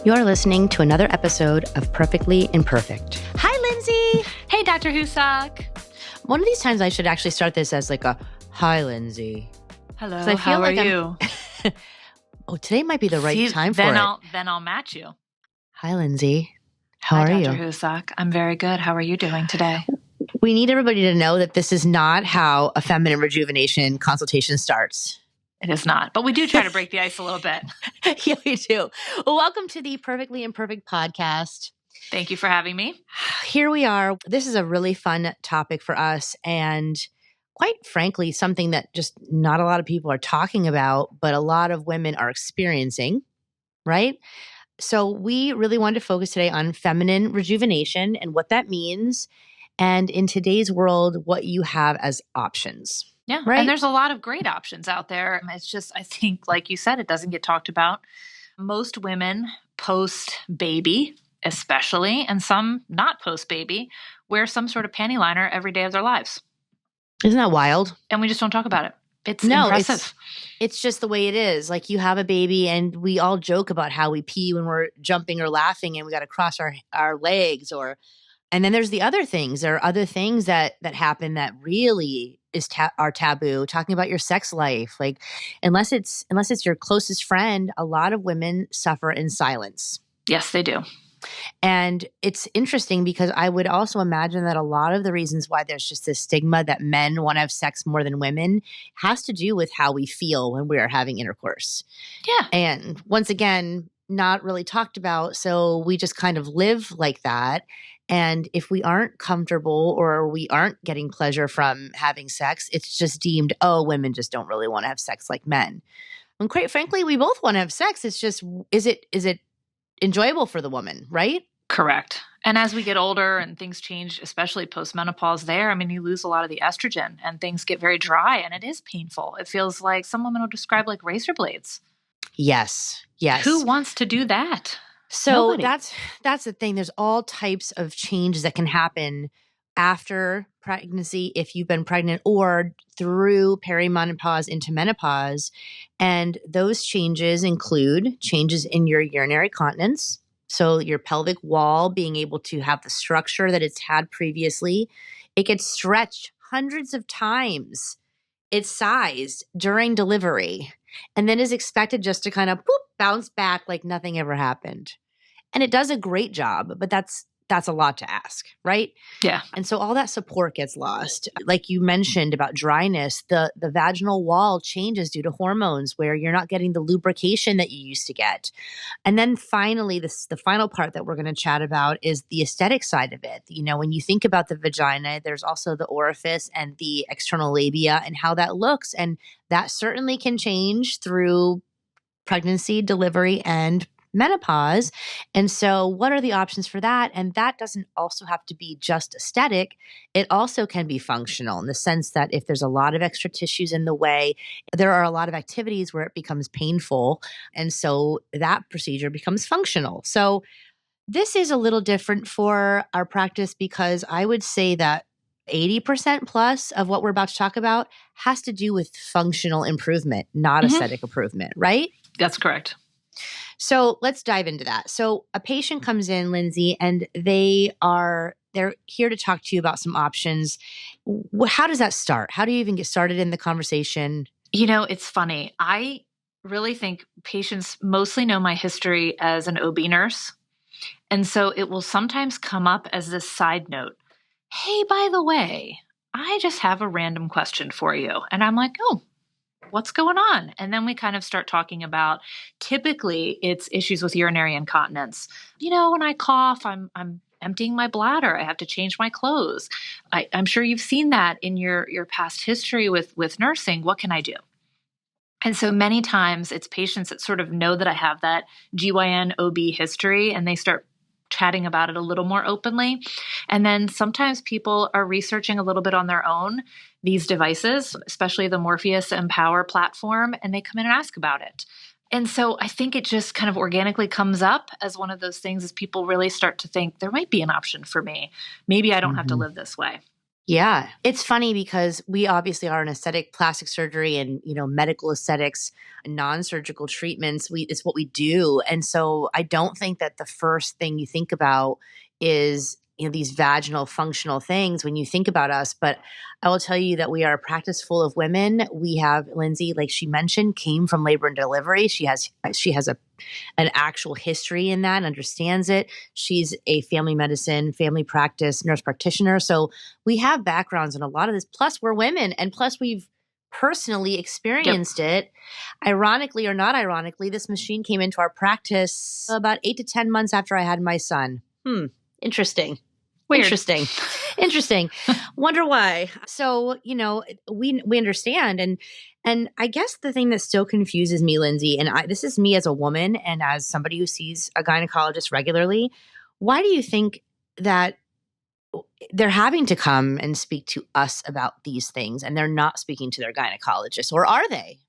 You're listening to another episode of Perfectly Imperfect. Hi, Lindsey. Hey, Dr. Houssock. One of these times I should actually start this as like a, hi, Lindsey. Hello, I feel how like are you? Oh, today might be the right time for it. Then I'll match you. Hi, Lindsey. How Hi, are Dr. you? Houssock. I'm very good. How are you doing today? We need everybody to know that this is not how a feminine rejuvenation consultation starts. It is not, but we do try to break the ice a little bit. Yeah, we do. Well, welcome to the Perfectly Imperfect podcast. Thank you for having me. Here we are. This is a really fun topic for us, and quite frankly, something that just not a lot of people are talking about, but a lot of women are experiencing, right? So we really wanted to focus today on feminine rejuvenation and what that means, and in today's world, what you have as options. Yeah, right? And there's a lot of great options out there. It's just, I think, like you said, it doesn't get talked about. Most women post-baby, especially, and some not post-baby, wear some sort of panty liner every day of their lives. Isn't that wild? And we just don't talk about it. It's impressive. It's just the way it is. Like, you have a baby and we all joke about how we pee when we're jumping or laughing and we got to cross our legs and then there's the other things. There are other things that happen that really are taboo. Talking about your sex life, like unless it's your closest friend, a lot of women suffer in silence. Yes, they do. And it's interesting because I would also imagine that a lot of the reasons why there's just this stigma that men want to have sex more than women has to do with how we feel when we are having intercourse. Yeah. And once again, not really talked about. So we just kind of live like that. And if we aren't comfortable or we aren't getting pleasure from having sex, it's just deemed, oh, women just don't really want to have sex like men. And quite frankly, we both want to have sex. It's just, is it enjoyable for the woman, right? Correct. And as we get older and things change, especially post-menopause there, I mean, you lose a lot of the estrogen and things get very dry and it is painful. It feels like some women will describe like razor blades. Yes. Who wants to do that? So Nobody. that's the thing. There's all types of changes that can happen after pregnancy, if you've been pregnant, or through perimenopause into menopause. And those changes include changes in your urinary continence. So your pelvic wall being able to have the structure that it's had previously. It gets stretched hundreds of times its size during delivery, and then is expected just to kind of bounce back like nothing ever happened. And it does a great job, but that's a lot to ask, right? Yeah. And so all that support gets lost. Like you mentioned about dryness, the vaginal wall changes due to hormones where you're not getting the lubrication that you used to get. And then finally, the final part that we're going to chat about is the aesthetic side of it. You know, when you think about the vagina, there's also the orifice and the external labia and how that looks. And that certainly can change through pregnancy, delivery, and menopause. And so what are the options for that? And that doesn't also have to be just aesthetic. It also can be functional in the sense that if there's a lot of extra tissues in the way, there are a lot of activities where it becomes painful. And so that procedure becomes functional. So this is a little different for our practice because I would say that 80% plus of what we're about to talk about has to do with functional improvement, not aesthetic improvement, right? That's correct. So let's dive into that. So a patient comes in, Lindsey, and they're here to talk to you about some options. How does that start? How do you even get started in the conversation? You know, it's funny. I really think patients mostly know my history as an OB nurse. And so it will sometimes come up as this side note. Hey, by the way, I just have a random question for you. And I'm like, oh, what's going on? And then we kind of start talking about, typically it's issues with urinary incontinence. You know, when I cough, I'm emptying my bladder. I have to change my clothes. I'm sure you've seen that in your past history with nursing. What can I do? And so many times it's patients that sort of know that I have that GYN OB history and they start chatting about it a little more openly. And then sometimes people are researching a little bit on their own, these devices, especially the Morpheus Empower platform, and they come in and ask about it. And so I think it just kind of organically comes up as one of those things as people really start to think there might be an option for me. Maybe I don't have to live this way. Yeah. It's funny because we obviously are an aesthetic plastic surgery and, medical aesthetics, non-surgical treatments. It's what we do. And so I don't think that the first thing you think about is, these vaginal functional things when you think about us. But I will tell you that we are a practice full of women. We have Lindsey, like she mentioned, came from labor and delivery. She has an actual history in that and understands it. She's a family medicine, family practice nurse practitioner. So we have backgrounds in a lot of this. Plus, we're women, and plus, we've personally Yep. experienced it. Ironically or not ironically, this machine came into our practice about 8 to 10 months after I had my son. Interesting. Weird. Interesting. Wonder why. So, we understand. And I guess the thing that still confuses me, Lindsey, and this is me as a woman and as somebody who sees a gynecologist regularly, why do you think that they're having to come and speak to us about these things and they're not speaking to their gynecologist, or are they?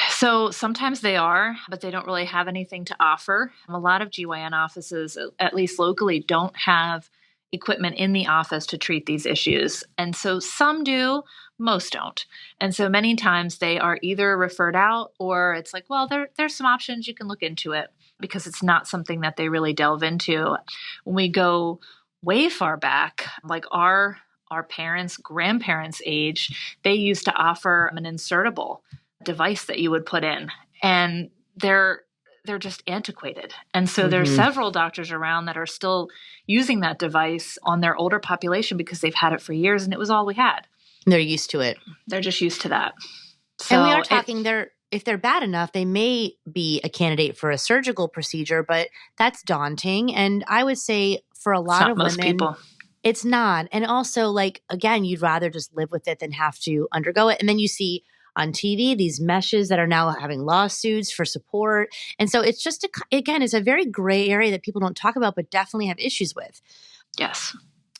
So sometimes they are, but they don't really have anything to offer. A lot of GYN offices, at least locally, don't have equipment in the office to treat these issues. And so some do, most don't. And so many times they are either referred out or it's like, well, there's some options, you can look into it, because it's not something that they really delve into. When we go way far back, like our parents, grandparents' age, they used to offer an insertable device that you would put in, and they're just antiquated. And so there's several doctors around that are still using that device on their older population because they've had it for years and it was all we had. They're used to it. They're just used to that. So and we are talking if they're bad enough, they may be a candidate for a surgical procedure, but that's daunting. And I would say for a lot of most women, people, it's not. And also, again, you'd rather just live with it than have to undergo it. And then you see on TV these meshes that are now having lawsuits for support. And so it's just, again, it's a very gray area that people don't talk about, but definitely have issues with. Yes.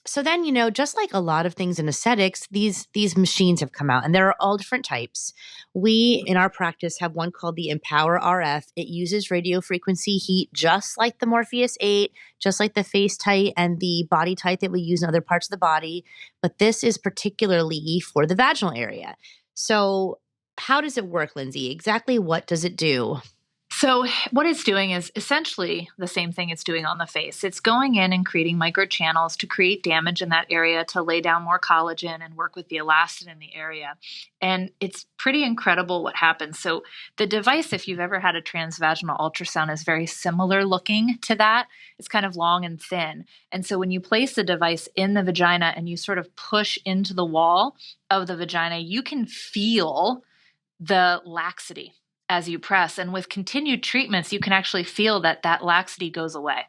So then, just like a lot of things in aesthetics, these machines have come out and there are all different types. We, in our practice, have one called the EmpowerRF. It uses radio frequency heat, just like the Morpheus8, just like the face tight and the body tight that we use in other parts of the body. But this is particularly for the vaginal area. So how does it work, Lindsey? Exactly what does it do? So what it's doing is essentially the same thing it's doing on the face. It's going in and creating microchannels to create damage in that area, to lay down more collagen and work with the elastin in the area. And it's pretty incredible what happens. So the device, if you've ever had a transvaginal ultrasound, is very similar looking to that. It's kind of long and thin. And so when you place the device in the vagina and you sort of push into the wall of the vagina, you can feel the laxity as you press. And with continued treatments, you can actually feel that laxity goes away.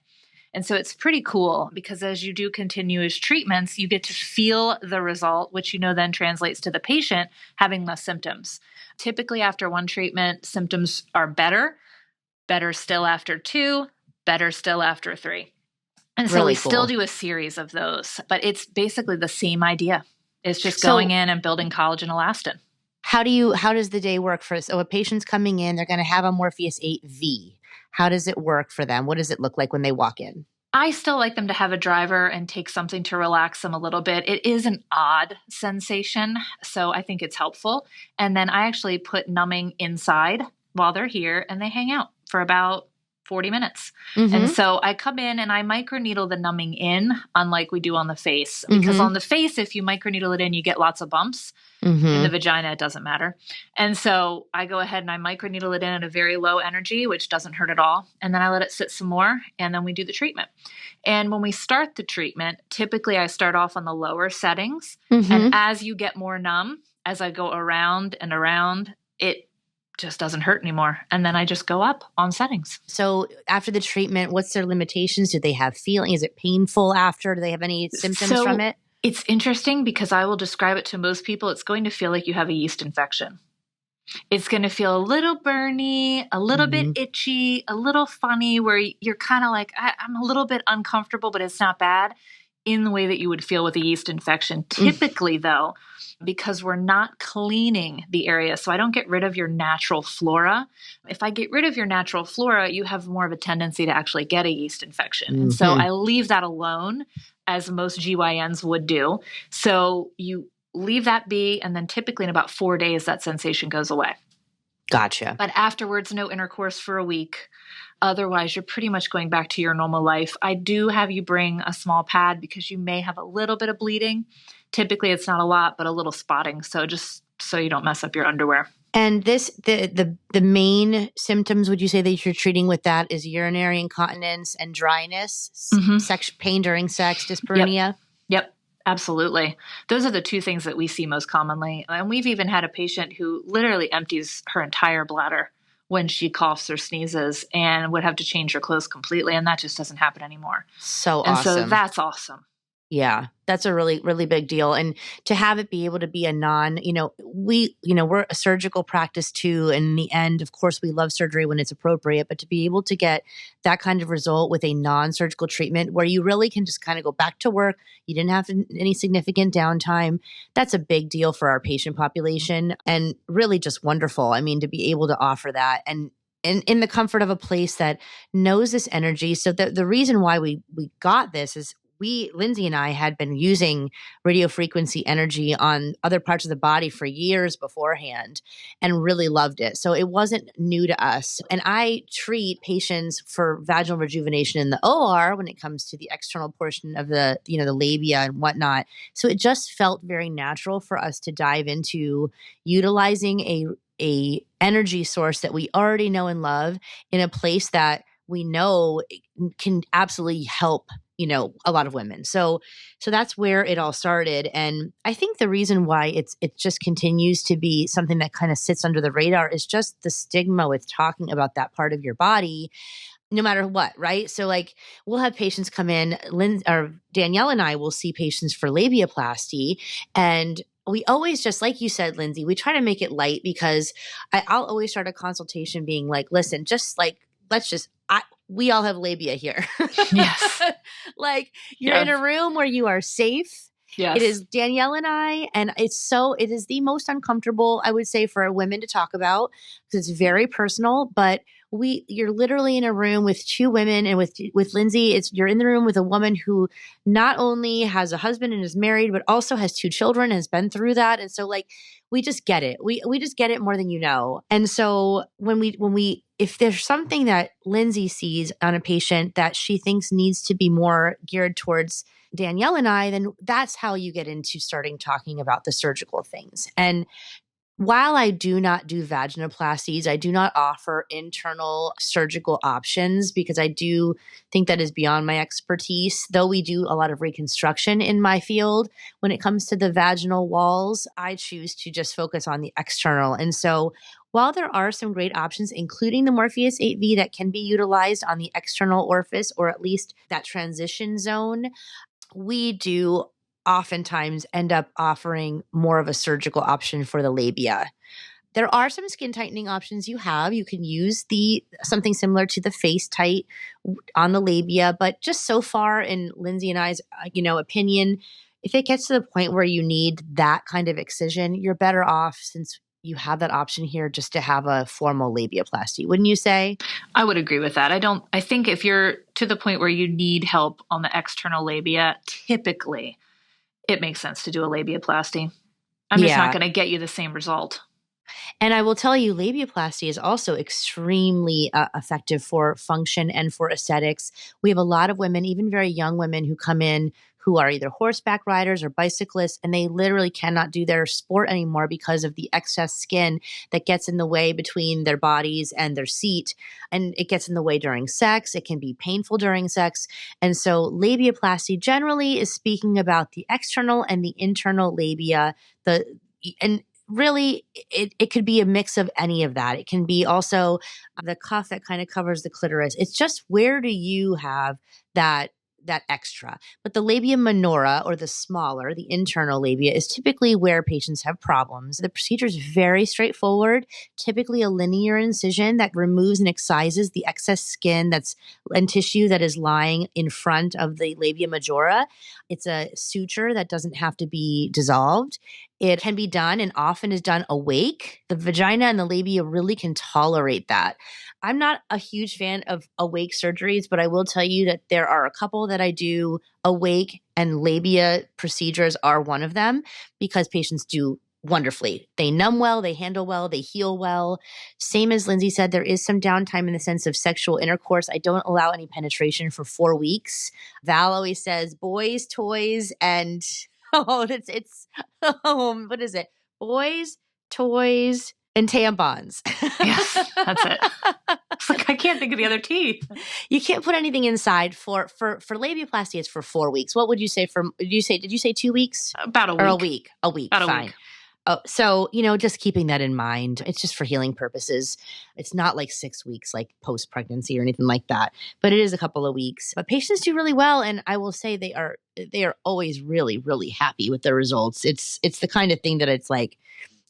And so it's pretty cool because as you do continuous treatments, you get to feel the result, which then translates to the patient having less symptoms. Typically after one treatment, symptoms are better still after 2, better still after 3. And so Really we still do a series of those, but it's basically the same idea. It's just going in and building collagen elastin. How does the day work so a patient's coming in, they're going to have a Morpheus8V. How does it work for them? What does it look like when they walk in? I still like them to have a driver and take something to relax them a little bit. It is an odd sensation, so I think it's helpful. And then I actually put numbing inside while they're here and they hang out for about 40 minutes. And so I come in and I microneedle the numbing in, unlike we do on the face. Because on the face, if you microneedle it in, you get lots of bumps. In the vagina, it doesn't matter. And so I go ahead and I microneedle it in at a very low energy, which doesn't hurt at all. And then I let it sit some more, and then we do the treatment. And when we start the treatment, typically I start off on the lower settings. And as you get more numb, as I go around and around, it just doesn't hurt anymore. And then I just go up on settings. So after the treatment, what's their limitations? Do they have feeling? Is it painful after? Do they have any symptoms from it? It's interesting because I will describe it to most people. It's going to feel like you have a yeast infection. It's going to feel a little burny, a little bit itchy, a little funny, where you're kind of like, I'm a little bit uncomfortable, but it's not bad. in the way that you would feel with a yeast infection. Typically, though, because we're not cleaning the area, so I don't get rid of your natural flora. If I get rid of your natural flora, you have more of a tendency to actually get a yeast infection. And so I leave that alone, as most GYNs would do. So you leave that be, and then typically in about 4 days, that sensation goes away. Gotcha. But afterwards, no intercourse for a week. Otherwise, you're pretty much going back to your normal life. I do have you bring a small pad because you may have a little bit of bleeding. Typically, it's not a lot, but a little spotting. So just so you don't mess up your underwear. And the main symptoms, would you say, that you're treating with that is urinary incontinence and dryness, sex, pain during sex, dyspareunia? Yep. Absolutely. Those are the two things that we see most commonly. And we've even had a patient who literally empties her entire bladder when she coughs or sneezes and would have to change her clothes completely. And that just doesn't happen anymore. So and awesome. So that's awesome. Yeah, that's a really, really big deal. And to have it be able to be a we're a surgical practice too. And in the end, of course, we love surgery when it's appropriate, but to be able to get that kind of result with a non-surgical treatment where you really can just kind of go back to work, you didn't have any significant downtime, that's a big deal for our patient population and really just wonderful. I mean, to be able to offer that and in the comfort of a place that knows this energy. So the reason why we got this is Lindsey and I had been using radio frequency energy on other parts of the body for years beforehand and really loved it. So it wasn't new to us. And I treat patients for vaginal rejuvenation in the OR when it comes to the external portion of the labia and whatnot. So it just felt very natural for us to dive into utilizing a energy source that we already know and love in a place that we know can absolutely help a lot of women. So that's where it all started. And I think the reason why it just continues to be something that kind of sits under the radar is just the stigma with talking about that part of your body, no matter what, right? So like we'll have patients come in, Danielle and I will see patients for labiaplasty, and we always, just like you said, Lindsey, we try to make it light because I'll always start a consultation being like, listen, just like, we all have labia here. Yes. Like you're in a room where you are safe. Yes. It is Danielle and I, and it is the most uncomfortable, I would say, for women to talk about because it's very personal, but you're literally in a room with two women, and with Lindsey, you're in the room with a woman who not only has a husband and is married, but also has two children, has been through that. And so like, we just get it. We just get it more than you know. And so if there's something that Lindsey sees on a patient that she thinks needs to be more geared towards Danielle and I, then that's how you get into starting talking about the surgical things. And while I do not do vaginoplasties, I do not offer internal surgical options because I do think that is beyond my expertise. Though we do a lot of reconstruction in my field, when it comes to the vaginal walls, I choose to just focus on the external. And so while there are some great options, including the Morpheus8V that can be utilized on the external orifice or at least that transition zone, we do oftentimes end up offering more of a surgical option for the labia. There are some skin tightening options you have. You can use something similar to the Face Tight on the labia, but just so far in Lindsey and I's opinion, if it gets to the point where you need that kind of excision, you're better off, since you have that option here, just to have a formal labiaplasty. Wouldn't you say? I would agree with that. I think if you're to the point where you need help on the external labia, typically it makes sense to do a labiaplasty. I'm just not going to get you the same result. And I will tell you, labiaplasty is also extremely effective for function and for aesthetics. We have a lot of women, even very young women, who come in who are either horseback riders or bicyclists, and they literally cannot do their sport anymore because of the excess skin that gets in the way between their bodies and their seat. And it gets in the way during sex. It can be painful during sex. And so labiaplasty generally is speaking about the external and the internal labia, and really, it could be a mix of any of that. It can be also the cuff that kind of covers the clitoris. It's just, where do you have that that extra. But the labia minora, or the smaller, the internal labia, is typically where patients have problems. The procedure is very straightforward, typically a linear incision that removes and excises the excess skin and tissue that is lying in front of the labia majora. It's a suture that doesn't have to be dissolved. It can be done and often is done awake. The vagina and the labia really can tolerate that. I'm not a huge fan of awake surgeries, but I will tell you that there are a couple that I do awake, and labia procedures are one of them because patients do wonderfully. They numb well, they handle well, they heal well. Same as Lindsey said, there is some downtime in the sense of sexual intercourse. I don't allow any penetration for 4 weeks. Val always says boys, toys, and what is it? Boys, toys, and tampons. Yes, that's it. It's like, I can't think of the other T. You can't put anything inside for labiaplasty. It's for 4 weeks. What would you say did you say 2 weeks? About a week. Or a week. A week. About fine. a week. Oh, so, just keeping that in mind. It's just for healing purposes. It's not like 6 weeks, like post-pregnancy or anything like that, but it is a couple of weeks. But patients do really well. And I will say they are always really, really happy with the results. It's the kind of thing that it's like,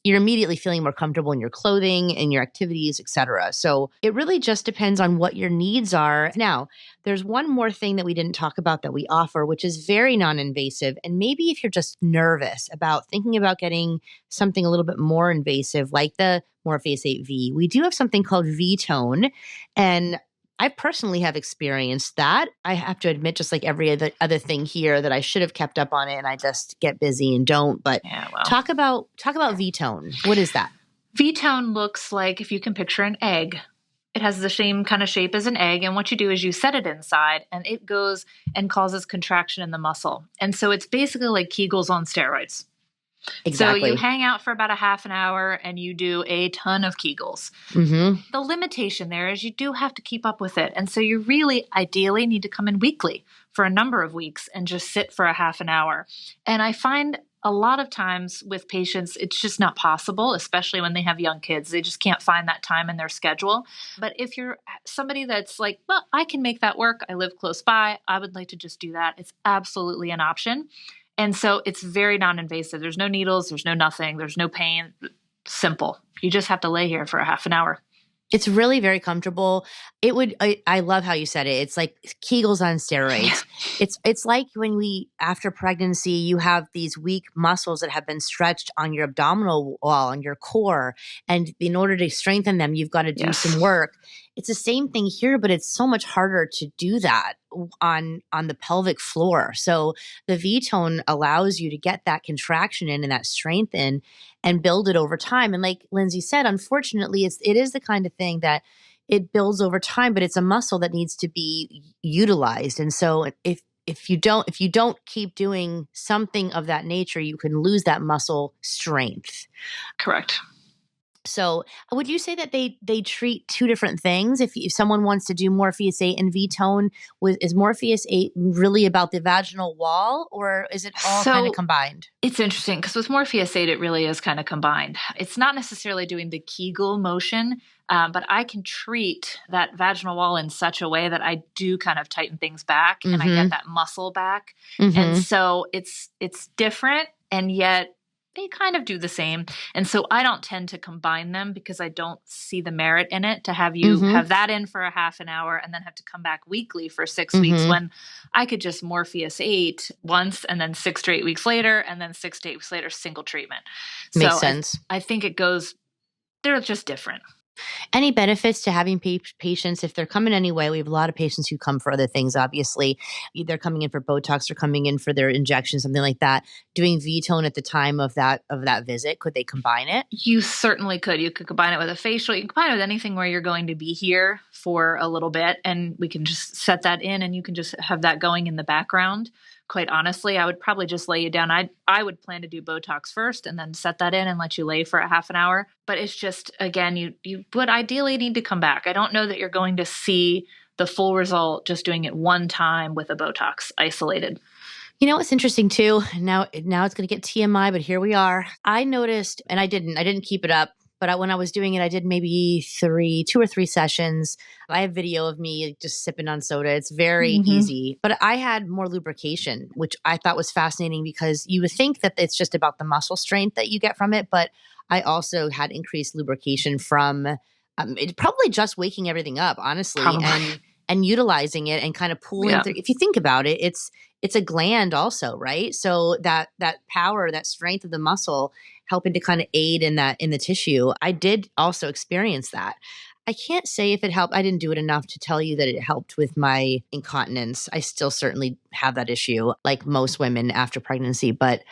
you're immediately feeling more comfortable in your clothing and your activities, etc. So it really just depends on what your needs are. Now, there's one more thing that we didn't talk about that we offer, which is very non-invasive. And maybe if you're just nervous about thinking about getting something a little bit more invasive, like the Morpheus8V, we do have something called V-Tone. And I personally have experienced that. I have to admit, just like every other thing here, that I should have kept up on it and I just get busy and don't. But yeah, well. Talk about V-Tone. What is that? V-Tone looks like, if you can picture an egg, it has the same kind of shape as an egg. And what you do is you set it inside and it goes and causes contraction in the muscle. And so it's basically like Kegels on steroids. Exactly. So you hang out for about a half an hour and you do a ton of Kegels. Mm-hmm. The limitation there is you do have to keep up with it. And so you really ideally need to come in weekly for a number of weeks and just sit for a half an hour. And I find a lot of times with patients, it's just not possible, especially when they have young kids. They just can't find that time in their schedule. But if you're somebody that's like, well, I can make that work. I live close by. I would like to just do that. It's absolutely an option. And so it's very non-invasive. There's no needles. There's no nothing. There's no pain. Simple. You just have to lay here for a half an hour. It's really very comfortable. I love how you said it. It's like Kegels on steroids. Yeah. It's like when after pregnancy, you have these weak muscles that have been stretched on your abdominal wall, on your core. And in order to strengthen them, you've got to do some work. It's the same thing here, but it's so much harder to do that on the pelvic floor. So the V-Tone allows you to get that contraction in and that strength in and build it over time. And like Lindsey said, unfortunately, it is the kind of thing that it builds over time, but it's a muscle that needs to be utilized. And so if you don't keep doing something of that nature, you can lose that muscle strength. Correct. So would you say that they treat two different things? If someone wants to do Morpheus8 and V-Tone, is Morpheus8 really about the vaginal wall, or is it all kind of combined? It's interesting because with Morpheus8, it really is kind of combined. It's not necessarily doing the Kegel motion, but I can treat that vaginal wall in such a way that I do kind of tighten things back and I get that muscle back. Mm-hmm. And so it's different, and yet they kind of do the same. And so I don't tend to combine them because I don't see the merit in it to have you have that in for a half an hour and then have to come back weekly for 6 weeks when I could just Morpheus8 once and then 6 to 8 weeks later and then 6 to 8 weeks later, single treatment. Makes sense. I think they're just different. Any benefits to having patients, if they're coming anyway? We have a lot of patients who come for other things, obviously. They're coming in for Botox or coming in for their injection, something like that. Doing V-Tone at the time of that visit, could they combine it? You certainly could. You could combine it with a facial. You can combine it with anything where you're going to be here for a little bit, and we can just set that in, and you can just have that going in the background. Quite honestly, I would probably just lay you down. I would plan to do Botox first and then set that in and let you lay for a half an hour. But it's just, again, you would ideally need to come back. I don't know that you're going to see the full result just doing it one time with a Botox isolated. You know what's interesting too? Now it's going to get TMI, but here we are. I noticed, and I didn't keep it up, But when I was doing it, I did maybe 2 or 3 sessions. I have video of me just sipping on soda. It's very easy. But I had more lubrication, which I thought was fascinating because you would think that it's just about the muscle strength that you get from it. But I also had increased lubrication from it probably just waking everything up, honestly, Probably. and utilizing it and kind of pulling through. If you think about it, it's a gland also, right? So that power, that strength of the muscle helping to kind of aid in the tissue. I did also experience that. I can't say if it helped. I didn't do it enough to tell you that it helped with my incontinence. I still certainly have that issue, like most women after pregnancy, but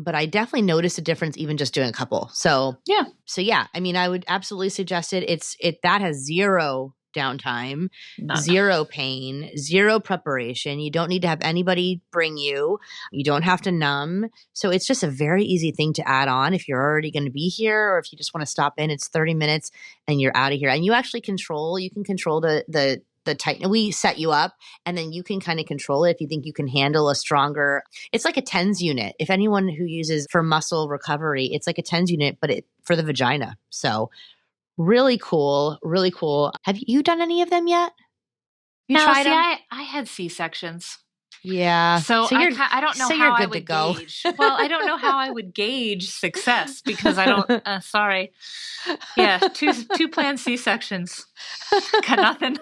I definitely noticed a difference even just doing a couple. So yeah, I mean, I would absolutely suggest it. That has zero downtime, zero pain, zero preparation. You don't need to have anybody bring you. You don't have to numb. So it's just a very easy thing to add on if you're already going to be here, or if you just want to stop in. It's 30 minutes and you're out of here. And you actually can control the tight. We set you up, and then you can kind of control it if you think you can handle a stronger. It's like a TENS unit. If anyone who uses for muscle recovery, it's like a TENS unit, but for the vagina. So really cool, really cool. Have you done any of them yet? You tried them? I had C-sections. Yeah. So I don't know how I would gauge. Well, I don't know how I would gauge success because I don't. Sorry. Yeah, two planned C-sections. Got nothing.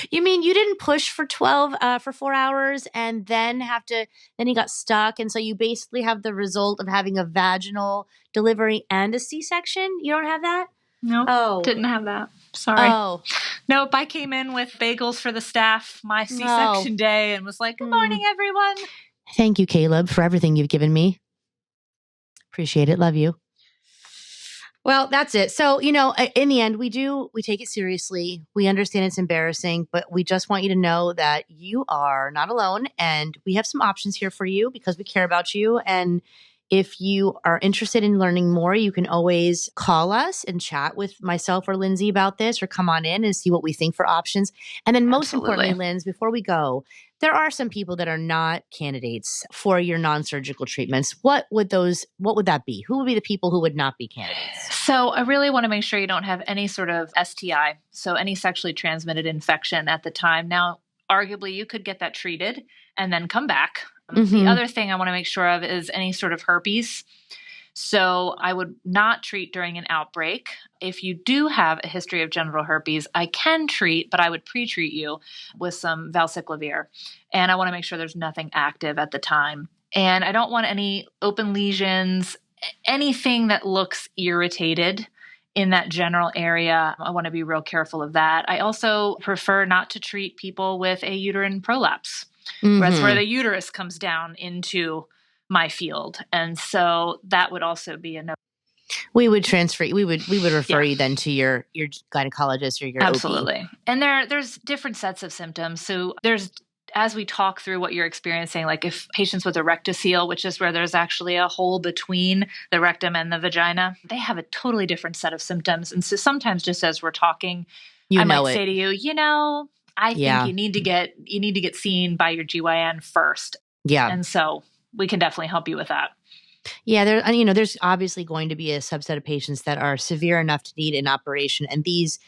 You mean you didn't push for 4 hours and then you got stuck, and so you basically have the result of having a vaginal delivery and a C-section? You don't have that? No, didn't have that. Sorry. Nope, I came in with bagels for the staff my C-section day and was like, good morning, everyone. Thank you, Caleb, for everything you've given me. Appreciate it. Love you. Well, that's it. So, in the end, we take it seriously. We understand it's embarrassing, but we just want you to know that you are not alone, and we have some options here for you because we care about you. And if you are interested in learning more, you can always call us and chat with myself or Lindsey about this, or come on in and see what we think for options. And then most importantly, Linz, before we go, there are some people that are not candidates for your non-surgical treatments. What would that be? Who would be the people who would not be candidates? So I really want to make sure you don't have any sort of STI, so any sexually transmitted infection at the time. Now, arguably, you could get that treated and then come back. The other thing I want to make sure of is any sort of herpes. So I would not treat during an outbreak. If you do have a history of genital herpes, I can treat, but I would pre-treat you with some valciclovir. And I want to make sure there's nothing active at the time. And I don't want any open lesions, anything that looks irritated in that general area. I want to be real careful of that. I also prefer not to treat people with a uterine prolapse. That's where the uterus comes down into my field. And so that would also be a no. We would transfer. We would refer you then to your gynecologist or your Absolutely. OB. And there's different sets of symptoms. So as we talk through what you're experiencing, like if patients with a rectocele, which is where there's actually a hole between the rectum and the vagina, they have a totally different set of symptoms. And so sometimes just as we're talking, I might say to you, I think you need to get seen by your GYN first. Yeah. And so we can definitely help you with that. Yeah, there's obviously going to be a subset of patients that are severe enough to need an operation, and these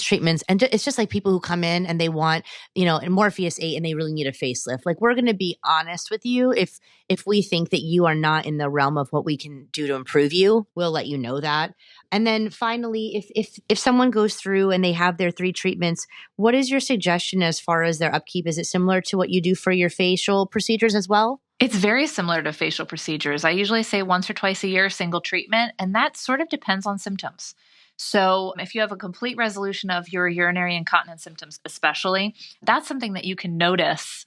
treatments, and it's just like people who come in and they want, Morpheus8 and they really need a facelift. Like, we're going to be honest with you. If we think that you are not in the realm of what we can do to improve you, we'll let you know that. And then finally, if someone goes through and they have their 3 treatments, what is your suggestion as far as their upkeep? Is it similar to what you do for your facial procedures as well? It's very similar to facial procedures. I usually say once or twice a year, single treatment, and that sort of depends on symptoms. So if you have a complete resolution of your urinary incontinence symptoms, especially, that's something that you can notice.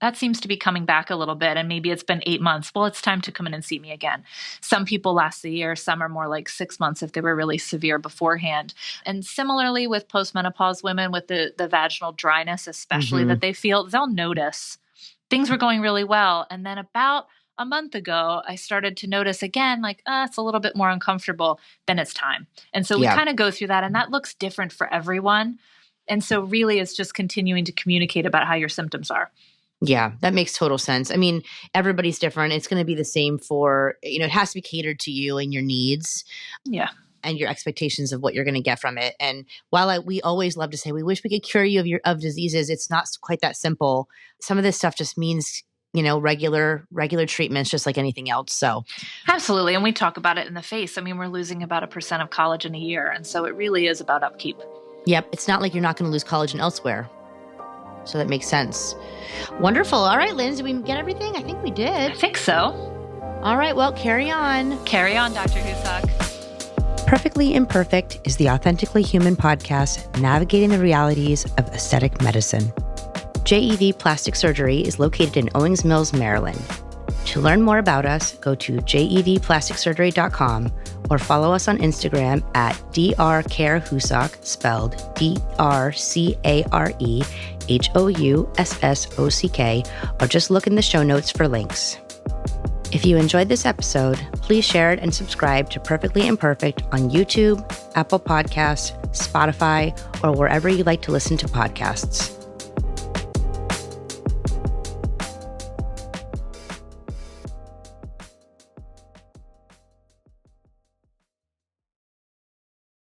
That seems to be coming back a little bit, and maybe it's been 8 months. Well, it's time to come in and see me again. Some people last a year. Some are more like 6 months if they were really severe beforehand. And similarly with postmenopause women with the vaginal dryness, especially that they feel, they'll notice things were going really well. And then about a month ago, I started to notice again, like, it's a little bit more uncomfortable, then it's time. And so we kind of go through that, and that looks different for everyone. And so really it's just continuing to communicate about how your symptoms are. Yeah, that makes total sense. I mean, everybody's different. It's going to be the same for, it has to be catered to you and your needs. Yeah. and your expectations of what you're going to get from it. And while we always love to say, we wish we could cure you of diseases, it's not quite that simple. Some of this stuff just means, regular treatments, just like anything else. So absolutely. And we talk about it in the face. I mean, we're losing about 1% of collagen a year. And so it really is about upkeep. Yep. It's not like you're not going to lose collagen elsewhere. So that makes sense. Wonderful. All right, Linz, did we get everything? I think we did. I think so. All right. Well, carry on. Carry on, Dr. Houssock. Perfectly Imperfect is the authentically human podcast navigating the realities of aesthetic medicine. JEV Plastic Surgery is located in Owings Mills, Maryland. To learn more about us, go to jevplasticsurgery.com or follow us on Instagram at drcarehoussock, spelled DRCAREHOUSSOCK, or just look in the show notes for links. If you enjoyed this episode, please share it and subscribe to Perfectly Imperfect on YouTube, Apple Podcasts, Spotify, or wherever you like to listen to podcasts.